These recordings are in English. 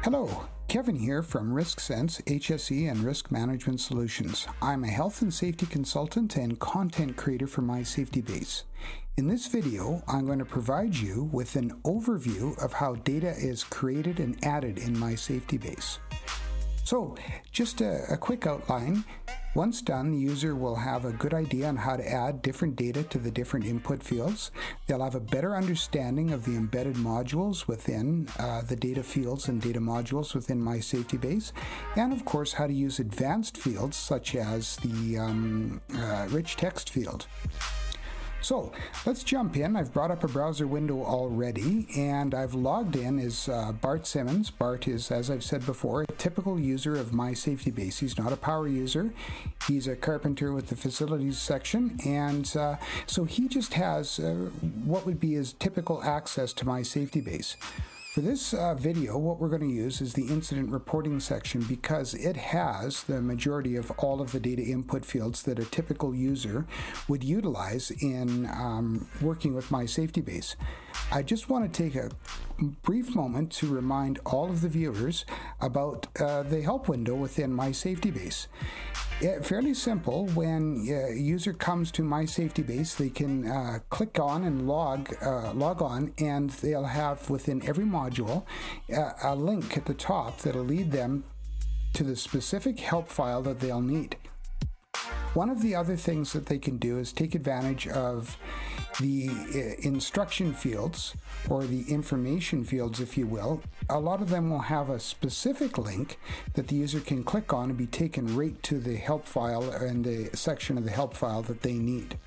Hello, Kevin here from RiskSense HSE and Risk Management Solutions. I'm a health and safety consultant and content creator for MySafetyBase. In this video, I'm going to provide you with an overview of how data is created and added in MySafetyBase. So, just a quick outline. Once done, the user will have a good idea on how to add different data to the different input fields. They'll have a better understanding of the embedded modules within the data fields and data modules within MySafetyBase, and of course how to use advanced fields such as the rich text field. So let's jump in. I've brought up a browser window already, and I've logged in as Bart Simmons. Bart is, as I've said before, a typical user of MySafetyBase. He's not a power user. He's a carpenter with the facilities section, and so he just has what would be his typical access to MySafetyBase. For this video, what we're going to use is the incident reporting section because it has the majority of all of the data input fields that a typical user would utilize in working with MySafetyBase. I just want to take a brief moment to remind all of the viewers about the help window within MySafetyBase. Fairly simple. When a user comes to MySafetyBase, they can click on and log on, and they'll have within every module a link at the top that'll lead them to the specific help file that they'll need. One of the other things that they can do is take advantage of the instruction fields, or the information fields, if you will. A lot of them will have a specific link that the user can click on and be taken right to the help file and the section of the help file that they need.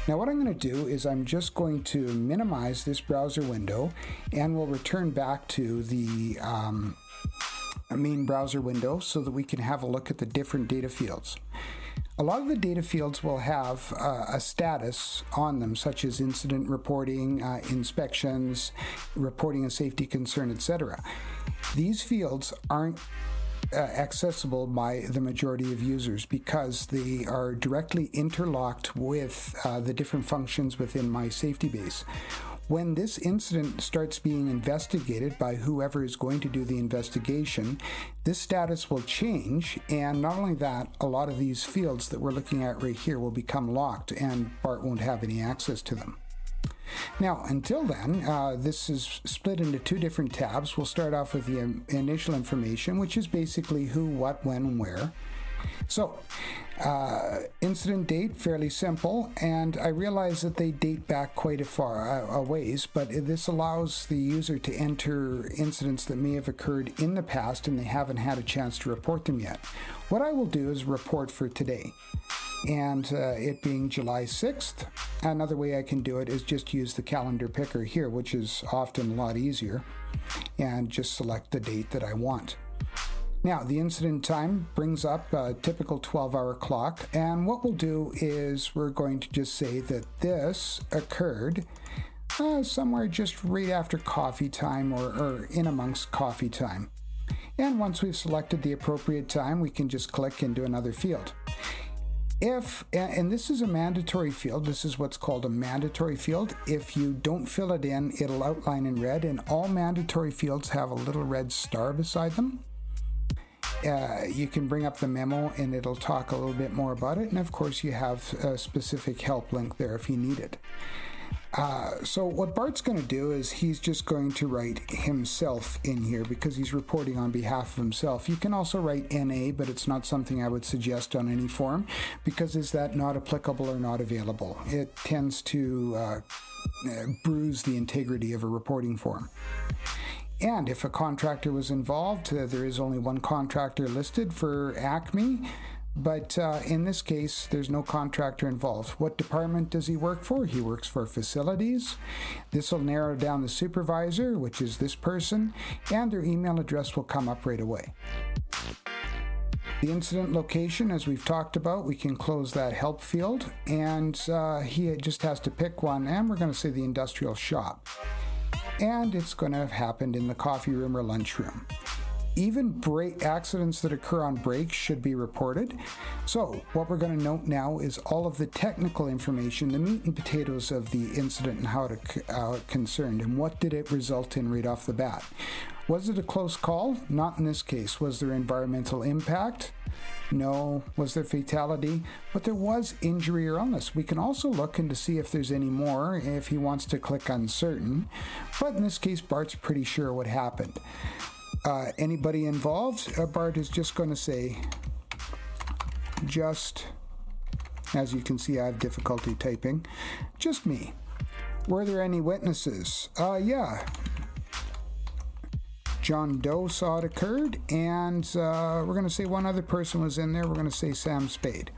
Now what I'm going to do is I'm just going to minimize this browser window, and we'll return back to the main browser window so that we can have a look at the different data fields. A lot of the data fields will have a status on them, such as incident reporting, inspections, reporting a safety concern, etc. These fields aren't accessible by the majority of users because they are directly interlocked with the different functions within MySafetyBase. When this incident starts being investigated by whoever is going to do the investigation, this status will change, and not only that, a lot of these fields that we're looking at right here will become locked and Bart won't have any access to them. Now, until then, this is split into two different tabs. We'll start off with the initial information, which is basically who, what, when, and where. So, incident date, fairly simple, and I realize that they date back quite a ways, but this allows the user to enter incidents that may have occurred in the past and they haven't had a chance to report them yet. What I will do is report for today, and it being July 6th, another way I can do it is just use the calendar picker here, which is often a lot easier, and just select the date that I want. Now, the incident time brings up a typical 12-hour clock, and what we'll do is we're going to just say that this occurred somewhere just right after coffee time or in amongst coffee time. And once we've selected the appropriate time, we can just click and do another field. And this is a mandatory field, this is what's called a mandatory field. If you don't fill it in, it'll outline in red, and all mandatory fields have a little red star beside them. You can bring up the memo and it'll talk a little bit more about it, and of course you have a specific help link there if you need it. So what Bart's going to do is he's just going to write himself in here because he's reporting on behalf of himself. You can also write NA, but it's not something I would suggest on any form because is that not applicable or not available? It tends to bruise the integrity of a reporting form. And if a contractor was involved, there is only one contractor listed for Acme, but in this case, there's no contractor involved. What department does he work for? He works for facilities. This will narrow down the supervisor, which is this person, and their email address will come up right away. The incident location, as we've talked about, we can close that help field, and he just has to pick one, and we're going to say the industrial shop. And it's going to have happened in the coffee room or lunchroom. Even accidents that occur on breaks should be reported. So what we're going to note now is all of the technical information, the meat and potatoes of the incident and how it concerned, and what did it result in right off the bat. Was it a close call? Not in this case. Was there environmental impact? No. Was there fatality? But there was injury or illness. We can also look in to see if there's any more if he wants to click uncertain. But in this case, Bart's pretty sure what happened. Anybody involved? Bart is just going to say, just, as you can see, I have difficulty typing, just me. Were there any witnesses? Yeah. John Doe saw it occurred, and we're going to say one other person was in there. We're going to say Sam Spade.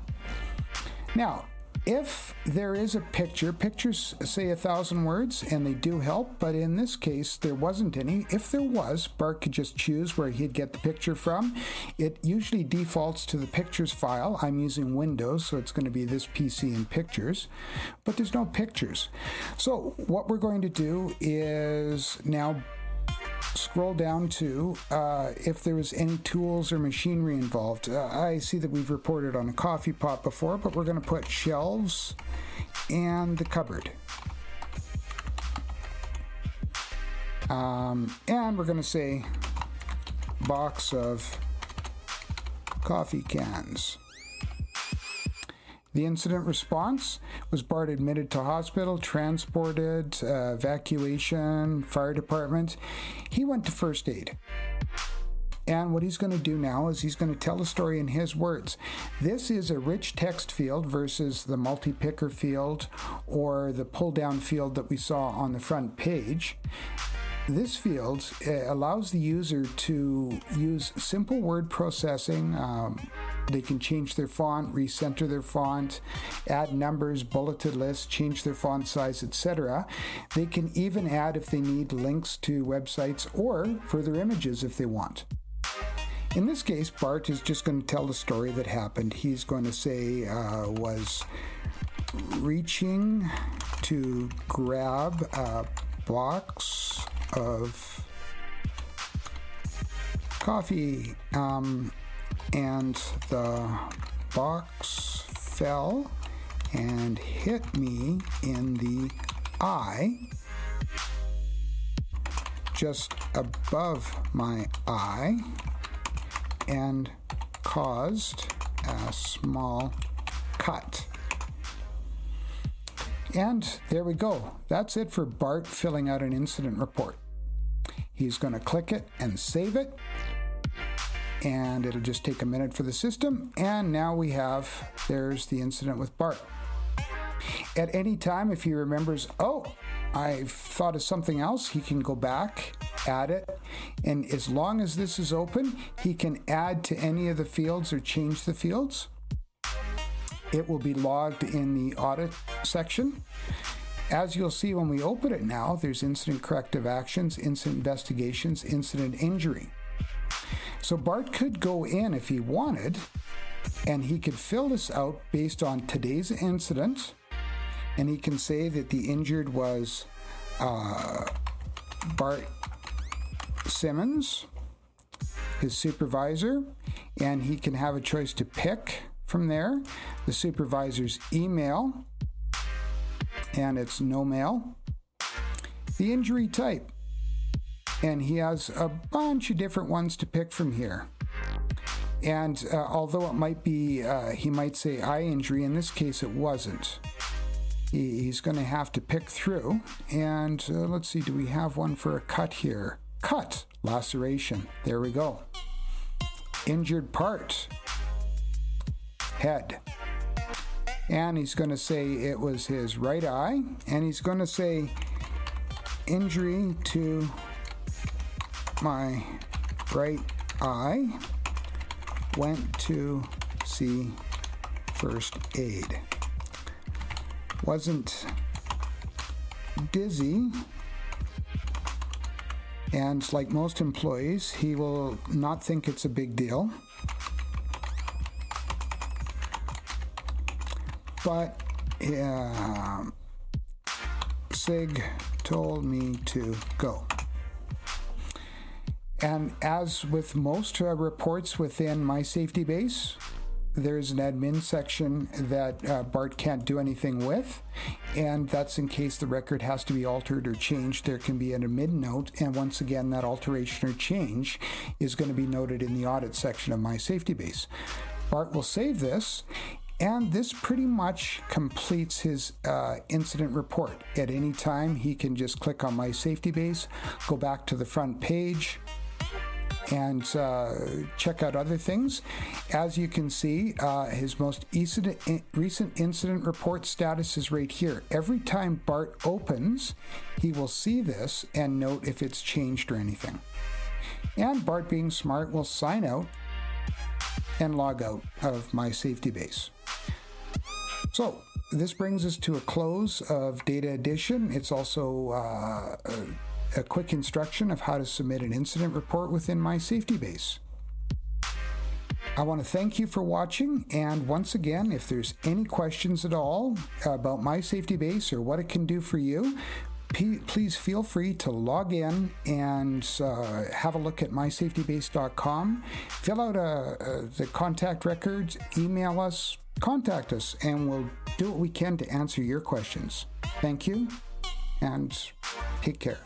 Now, if there is a picture, pictures say 1,000 words, and they do help, but in this case, there wasn't any. If there was, Bart could just choose where he'd get the picture from. It usually defaults to the pictures file. I'm using Windows, so it's going to be this PC in pictures, but there's no pictures. So what we're going to do is now scroll down to if there was any tools or machinery involved. I see that we've reported on a coffee pot before, but we're going to put shelves and the cupboard. And we're going to say box of coffee cans. The incident response was Bart admitted to hospital, transported, evacuation, fire department. He went to first aid. And what he's going to do now is he's going to tell a story in his words. This is a rich text field versus the multi-picker field or the pull-down field that we saw on the front page. This field allows the user to use simple word processing. They can change their font, recenter their font, add numbers, bulleted lists, change their font size, etc. They can even add, if they need, links to websites or further images if they want. In this case, Bart is just going to tell the story that happened. He's going to say was reaching to grab a box of coffee, and the box fell and hit me in the eye, just above my eye, and caused a small cut. And there we go. That's it for Bart filling out an incident report. He's going to click it and save it. And it'll just take a minute for the system. And now we have, there's the incident with Bart. At any time, if he remembers, oh, I've thought of something else, he can go back, add it. And as long as this is open, he can add to any of the fields or change the fields. It will be logged in the audit section. As you'll see when we open it now, there's incident corrective actions, incident investigations, incident injury. So Bart could go in if he wanted, and he could fill this out based on today's incident, and he can say that the injured was Bart Simmons, his supervisor, and he can have a choice to pick from there the supervisor's email, and it's no mail, the injury type, and he has a bunch of different ones to pick from here. And although it might be, he might say eye injury, in this case it wasn't. He's going to have to pick through, and let's see, do we have one for a cut here? Cut, laceration, there we go. Injured part, head. And he's going to say it was his right eye, and he's going to say injury to my right eye, went to see first aid. Wasn't dizzy, and like most employees, he will not think it's a big deal. But Sig told me to go. And as with most reports within MySafetyBase, there's an admin section that Bart can't do anything with, and that's in case the record has to be altered or changed. There can be an admin note, and once again, that alteration or change is going to be noted in the audit section of MySafetyBase. Bart will save this, and this pretty much completes his incident report. At any time, he can just click on MySafetyBase, go back to the front page, and check out other things. As you can see, his most recent incident report status is right here. Every time Bart opens, he will see this and note if it's changed or anything. And Bart, being smart, will sign out and log out of MySafetyBase. So this brings us to a close of data addition. It's also a quick instruction of how to submit an incident report within MySafetyBase. I want to thank you for watching, and once again, if there's any questions at all about MySafetyBase or what it can do for you, please feel free to log in and have a look at mysafetybase.com. Fill out the contact records, email us, contact us, and we'll do what we can to answer your questions. Thank you, and take care.